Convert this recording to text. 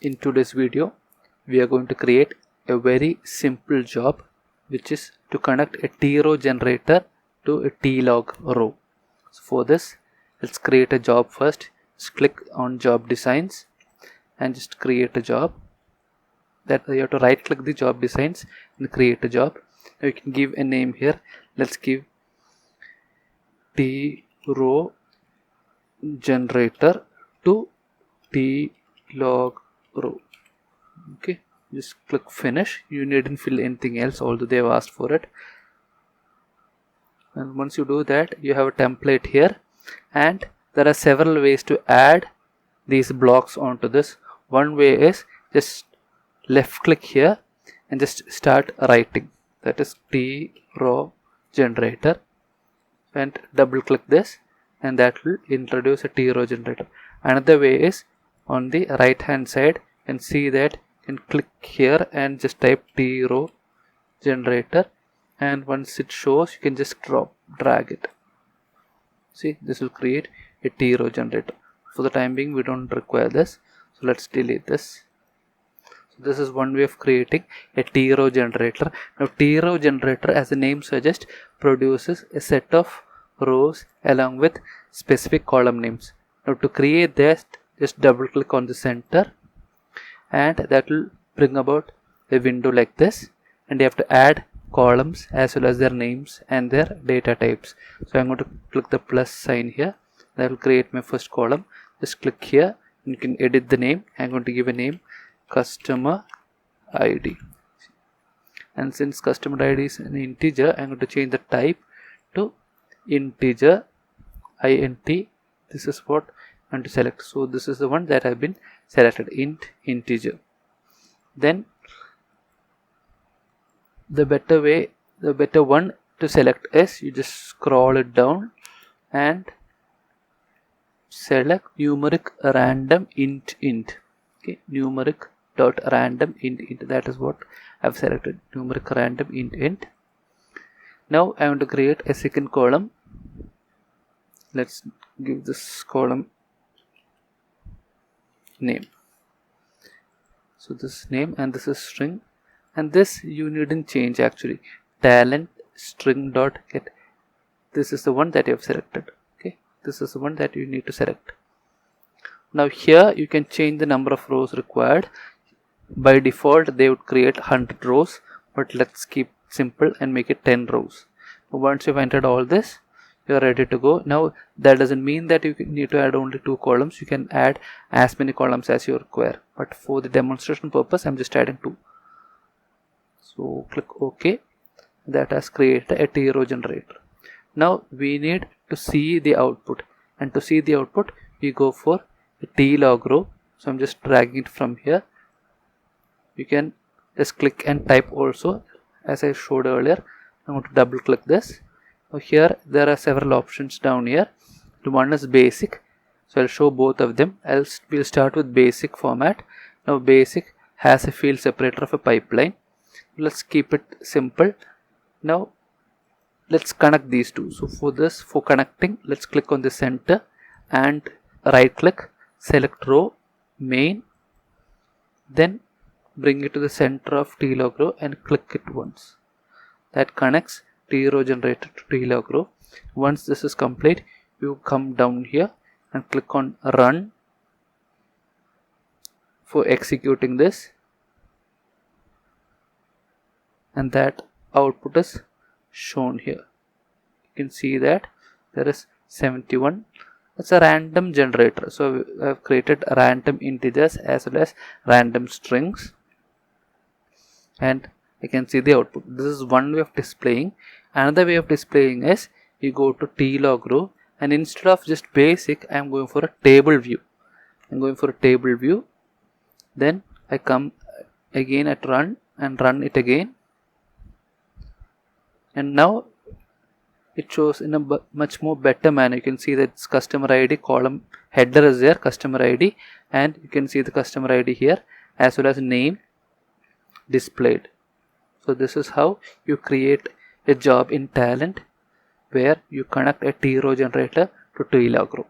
In today's video, we are going to create a very simple job, which is to connect a t-row generator to a t-log row. So for this, let's create a job first. Just click on job designs and just create a job. That you have to right click the job designs and create a job. Now you can give a name here. Let's give t-row generator to t-log row. Okay, just click finish. You needn't fill anything else, although they have asked for it. And once you do that, you have a template here, and there are several ways to add these blocks onto this. One way is just left click here and just start writing, that is t-row generator, and double click this, and that will introduce a t-row generator. Another way is on the right hand side, and see that you can click here and just type t-row generator, and once it shows you can just drag it. See, this will create a t-row generator. For the time being we don't require this, so let's delete this. So this is one way of creating a t-row generator. Now t-row generator, as the name suggests, produces a set of rows along with specific column names. Now to create that, just double click on the center, and that will bring about a window like this, and you have to add columns as well as their names and their data types. So I'm going to click the plus sign here. That will create my first column. Just click here and you can edit the name. I'm going to give a name customer ID, and since customer ID is an integer, I'm going to change the type to integer int. This is what I'm going to select. So this is the one that have been selected, integer. Then the better one to select is you just scroll it down and select numeric random int. Okay, numeric dot random int. That is what I've selected, numeric random int. Now I want to create a second column. Let's give this column name. So this name, and this is string, and this you needn't change actually. Talent string dot get. This is the one that you have selected. Okay, this is the one that you need to select. Now here you can change the number of rows required. By default they would create 100 rows, but let's keep simple and make it 10 rows. Once you've entered all this, you are ready to go. Now that doesn't mean that you need to add only 2 columns. You can add as many columns as you require, but for the demonstration purpose I'm just adding 2. So click OK. That has created a t-row generator. Now we need to see the output, and to see the output we go for a t-log row. So I'm just dragging it from here. You can just click and type also, as I showed earlier. I'm going to double click this. Now here there are several options down here. The one is basic, so I'll show both of them. We'll start with basic format. Now basic has a field separator of a pipeline. Let's keep it simple. Now let's connect these two. So for connecting, let's click on the center and right click, select row, main, then bring it to the center of t-log row and click it once. That connects t-row generator to t-log row. Once this is complete, you come down here and click on run for executing this, and that output is shown here. You can see that there is 71. It's a random generator, so I have created random integers as well as random strings, and I can see the output. This is one way of displaying. Another way of displaying is you go to t-log row, and instead of just basic I am going for a table view. Then I come again at run and run it again, and now it shows in a much more better manner. You can see that it's customer ID, column header is there, customer ID, and you can see the customer ID here as well as name displayed. So this is how you create a job in Talent where you connect a t-row generator to t-log row.